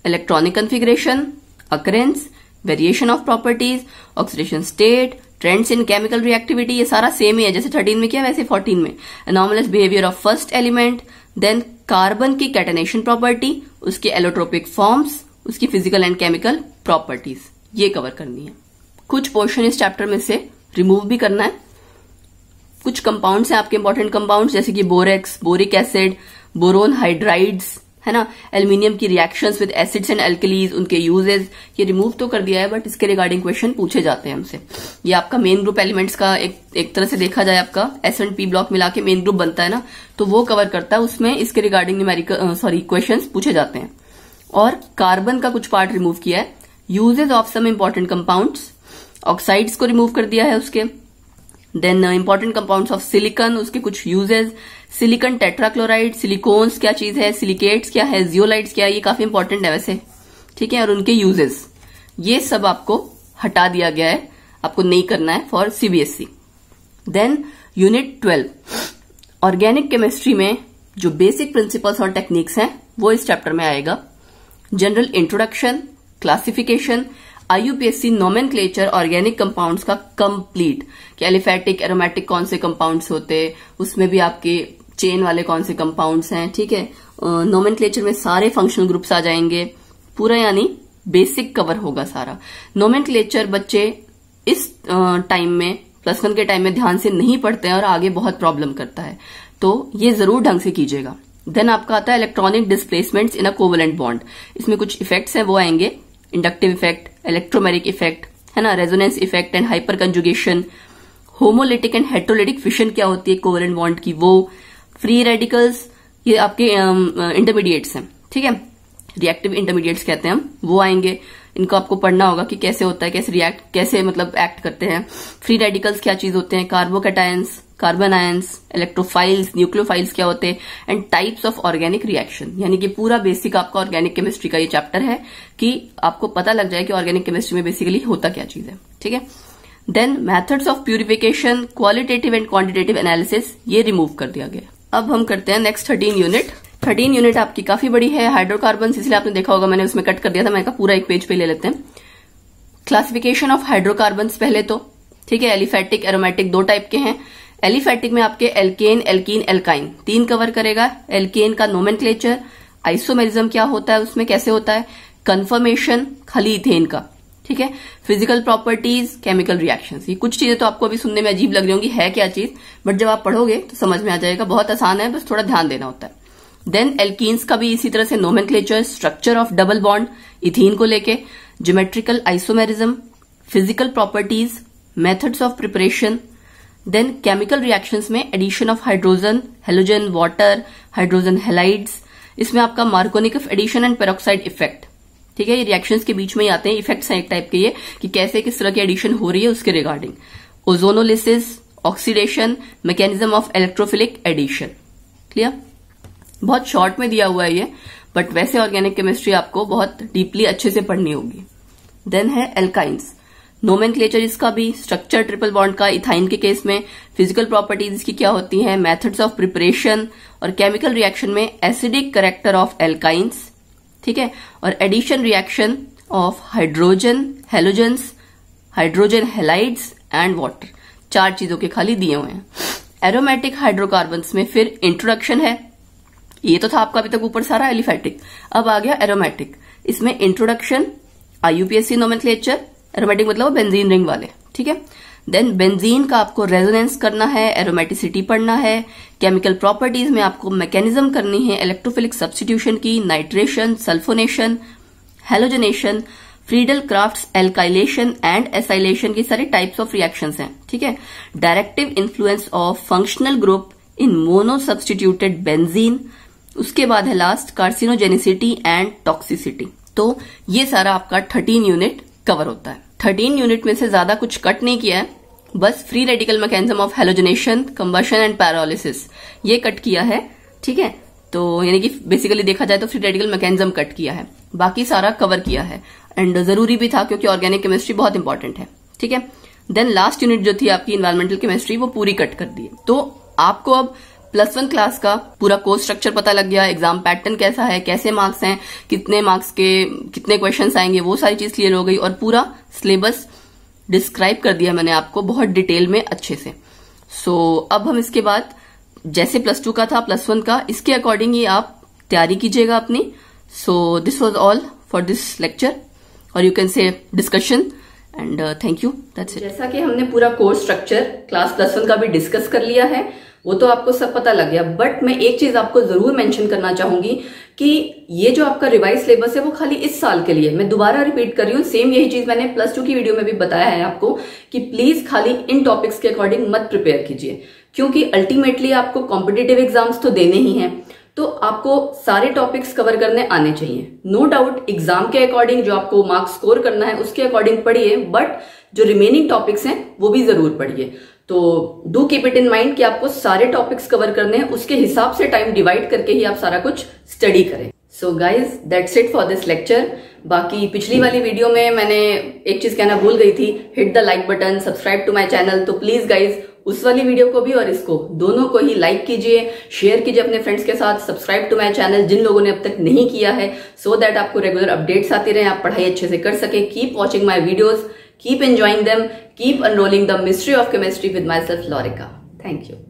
electronic configuration, occurrence, variation of properties, oxidation state, trends in chemical reactivity, ये सारा सेम ही है, जैसे 13 में किया वैसे 14 में। Anomalous behaviour of first element, then carbon की कैटेनेशन प्रॉपर्टी, उसके एलोट्रोपिक फॉर्म्स, उसकी फिजिकल एंड केमिकल प्रॉपर्टीज, ये कवर करनी है। कुछ पोर्शन इस चैप्टर में से रिमूव भी करना है। कुछ कंपाउंड्स हैं आपके इंपॉर्टेंट कंपाउंड्स, जैसे कि borax, boric acid, boron hydrides, है ना, एल्यूमिनियम की reactions with acids and alkalis, उनके यूजेस, ये रिमूव तो कर दिया है, बट इसके रिगार्डिंग क्वेश्चन पूछे जाते हैं हमसे। ये आपका मेन ग्रुप एलिमेंट्स का एक तरह से देखा जाए, आपका एस एंड पी ब्लॉक मिला के मेन ग्रुप बनता है ना, तो वो कवर करता है, उसमें इसके रिगार्डिंग न्यूमेरिकल क्वेश्चंस पूछे जाते हैं। और कार्बन का कुछ पार्ट रिमूव किया है। Uses of some important compounds, oxides को रिमूव कर दिया है उसके। Then important compounds of silicon, उसके कुछ यूजेस, सिलिकॉन टेट्राक्लोराइड, सिलिकॉन्स क्या चीज है, सिलिकेट्स क्या है, जियोलाइट्स क्या है, ये काफी इंपॉर्टेंट है वैसे, ठीक है, और उनके यूजेस, ये सब आपको हटा दिया गया है, आपको नहीं करना है for CBSE. Then unit 12 organic chemistry में जो बेसिक प्रिंसिपल्स और टेक्निक्स हैं वो इस चैप्टर में आएगा। General introduction, classification, आईयूपीएससी nomenclature organic compounds का कंप्लीट, कि एलिफैटिक एरोमेटिक कौन से कंपाउंड्स होते, उसमें भी आपके चेन वाले कौन से कंपाउंड्स हैं, ठीक है, नोमेनक्लेचर में सारे फंक्शनल ग्रुप्स आ जाएंगे, पूरा यानी बेसिक कवर होगा सारा। नोमेनक्लेचर बच्चे इस टाइम में प्लस 1 के टाइम में ध्यान से नहीं पढ़ते हैं और आगे बहुत प्रॉब्लम करता है, तो ये जरूर ढंग से कीजिएगा। देन आपका आता है इलेक्ट्रॉनिक डिस्प्लेसमेंट्स इन अ कोवेलेंट बॉन्ड, इसमें कुछ इफेक्ट्स हैं वो आएंगे, इंडक्टिव इफेक्ट, इलेक्ट्रोमेरिक इफेक्ट, है ना, resonance effect and hyper conjugation, homolytic and heterolytic fission क्या होती है कोवेलेंट बॉन्ड की वो, फ्री रेडिकल्स, ये आपके इंटरमीडिएट्स हैं, ठीक है, रिएक्टिव इंटरमीडिएट्स कहते हैं हम, वो आएंगे। इनको आपको पढ़ना होगा कि कैसे होता है, कैसे रिएक्ट, कैसे मतलब एक्ट करते हैं। फ्री रेडिकल्स क्या चीज होते हैं, carbocations, carbon ions, electrophiles, nucleophiles क्या होते हैं, and types of organic reaction. यानी कि पूरा बेसिक आपका ऑर्गेनिक केमिस्ट्री का ये चैप्टर है कि आपको पता लग जाए कि ऑर्गेनिक केमिस्ट्री में बेसिकली होता क्या चीज है, ठीक है। Then methods of purification, qualitative and quantitative analysis, ये रिमूव कर दिया गया। अब हम करते हैं नेक्स्ट 13 यूनिट। 13 यूनिट आपकी काफी बड़ी है, हाइड्रोकार्बन, इसलिए आपने देखा होगा मैंने उसमें कट कर दिया था। मैंने कहा पूरा एक पेज पे ले लेते हैं। क्लासिफिकेशन ऑफ हाइड्रोकार्बन पहले तो, ठीक है। एलिफैटिक, एरोमेटिक दो टाइप के हैं। एलिफैटिक में आपके एल्केन, एल्कीन, एल्काइन 3 कवर करेगा। एल्केन का नोमेनक्लेचर, आइसोमेरिज्म क्या होता है उसमें, कैसे होता है, कन्फर्मेशन खाली इथेन का, ठीक है। फिजिकल प्रॉपर्टीज, केमिकल रिएक्शंस, ये कुछ चीजें तो आपको अभी सुनने में अजीब लग रही होंगी, है क्या चीज, बट जब आप पढ़ोगे तो समझ में आ जाएगा। बहुत आसान है, बस थोड़ा ध्यान देना होता है। देन एल्कीन्स का भी इसी तरह से nomenclature, structure of double bond ethene को लेके, geometrical isomerism, physical properties, methods of preparation. Then chemical reactions में addition of hydrogen, halogen, water, hydrogen halides, इसमें आपका Markovnikov addition and peroxide effect, ठीक है। ये रिएक्शंस के बीच में ही आते हैं, इफेक्ट्स हैं एक टाइप के ये, कि कैसे किस तरह की एडिशन हो रही है उसके regarding. Ozonolysis, oxidation, mechanism of electrophilic addition. Clear, बहुत शॉर्ट में दिया हुआ है ये, बट वैसे ऑर्गेनिक केमिस्ट्री आपको बहुत डीपली अच्छे से पढ़नी होगी। देन है एल्काइंस, नोमेनक्लेचर इसका भी, स्ट्रक्चर ट्रिपल बॉन्ड का इथाइन के केस में, फिजिकल प्रॉपर्टीज इसकी क्या होती हैं, मेथड्स ऑफ प्रिपरेशन, और केमिकल रिएक्शन में एसिडिक कैरेक्टर ऑफ एल्काइंस, ठीक है, और addition reaction of hydrogen, halogens, hydrogen halides and water. 4 चीजों के खाली दिए हुए हैं। एरोमेटिक हाइड्रोकार्बन्स में फिर इंट्रोडक्शन है, ये तो था आपका अभी तक ऊपर सारा एलिफैटिक, अब आ गया एरोमेटिक। इसमें इंट्रोडक्शन, आईयूपीएससी नोमेनक्लेचर, एरोमेटिक मतलब बेंजीन रिंग वाले, ठीक है। देन बेंजीन का आपको रेजोनेंस करना है, एरोमेटिसिटी पढ़ना है, केमिकल प्रॉपर्टीज में आपको मैकेनिज्म करनी है, इलेक्ट्रोफिलिक सब्स्टिट्यूशन की, nitration, sulphonation, halogenation, Friedel crafts alkylation and acylation की सारी टाइप्स ऑफ रिएक्शंस हैं, ठीक है। Directive influence of functional group in mono substituted benzene, उसके बाद है लास्ट कार्सिनोजेनिसिटी एंड टॉक्सिसिटी। तो ये सारा आपका 13 यूनिट कवर होता है। 13 यूनिट में से ज्यादा कुछ कट नहीं किया है, बस free radical mechanism of halogenation, combustion and pyrolysis ये कट किया है, ठीक है। तो यानी कि बेसिकली देखा जाए तो फ्री रेडिकल मैकेनिज्म कट किया है, बाकी सारा कवर किया है, एंड जरूरी भी था क्योंकि ऑर्गेनिक केमिस्ट्री बहुत इंपॉर्टेंट है, ठीक है। देन लास्ट यूनिट जो थी आपकी इन्वायरमेंटल केमिस्ट्री, वो पूरी कट कर दी है। तो आपको अब +1 क्लास का पूरा कोर्स स्ट्रक्चर पता लग गया, एग्जाम पैटर्न कैसा है, कैसे मार्क्स हैं, कितने मार्क्स के कितने क्वेश्चंस आएंगे, वो सारी चीज क्लियर हो गई, और पूरा सिलेबस डिस्क्राइब कर दिया मैंने आपको बहुत डिटेल में अच्छे से। सो अब हम इसके बाद जैसे +2 का था +1 का, इसके अकॉर्डिंग ही आप तैयारी कीजिएगा अपनी। So this was all for this lecture, और you can say discussion, and thank you, that's it. जैसा कि हमने पूरा कोर्स स्ट्रक्चर क्लास +1 का भी डिस्कस कर लिया है, वो तो आपको सब पता लग गया, बट मैं एक चीज आपको जरूर मेंशन करना चाहूंगी कि ये जो आपका रिवाइज सिलेबस है वो खाली इस साल के लिए। मैं दोबारा रिपीट कर रही हूँ, सेम यही चीज मैंने +2 की वीडियो में भी बताया है आपको कि प्लीज खाली इन टॉपिक्स के अकॉर्डिंग मत प्रिपेयर कीजिए, क्योंकि अल्टीमेटली आपको कॉम्पिटिटिव एग्जाम्स तो देने ही हैं, तो आपको सारे टॉपिक्स कवर करने आने चाहिए। नो डाउट एग्जाम के अकॉर्डिंग जो आपको मार्क्स स्कोर करना है उसके अकॉर्डिंग पढ़िए, बट जो रिमेनिंग टॉपिक्स हैं वो भी जरूर पढ़िए। तो do keep it in mind कि आपको सारे टॉपिक्स कवर करने हैं, उसके हिसाब से टाइम डिवाइड करके ही आप सारा कुछ स्टडी करें। So guys that's it for this lecture. बाकी पिछली वाली वीडियो में मैंने एक चीज कहना भूल गई थी, hit the like button, subscribe to my channel. तो प्लीज गाइज उस वाली वीडियो को भी और इसको दोनों को ही लाइक कीजिए, शेयर कीजिए अपने फ्रेंड्स के साथ, सब्सक्राइब टू माय चैनल जिन लोगों ने अब तक नहीं किया है, सो दैट आपको रेगुलर अपडेट्स आते रहे, आप पढ़ाई अच्छे से कर सके। Keep watching my videos, keep enjoying them, keep unrolling the mystery of chemistry with myself, Lorika. Thank you.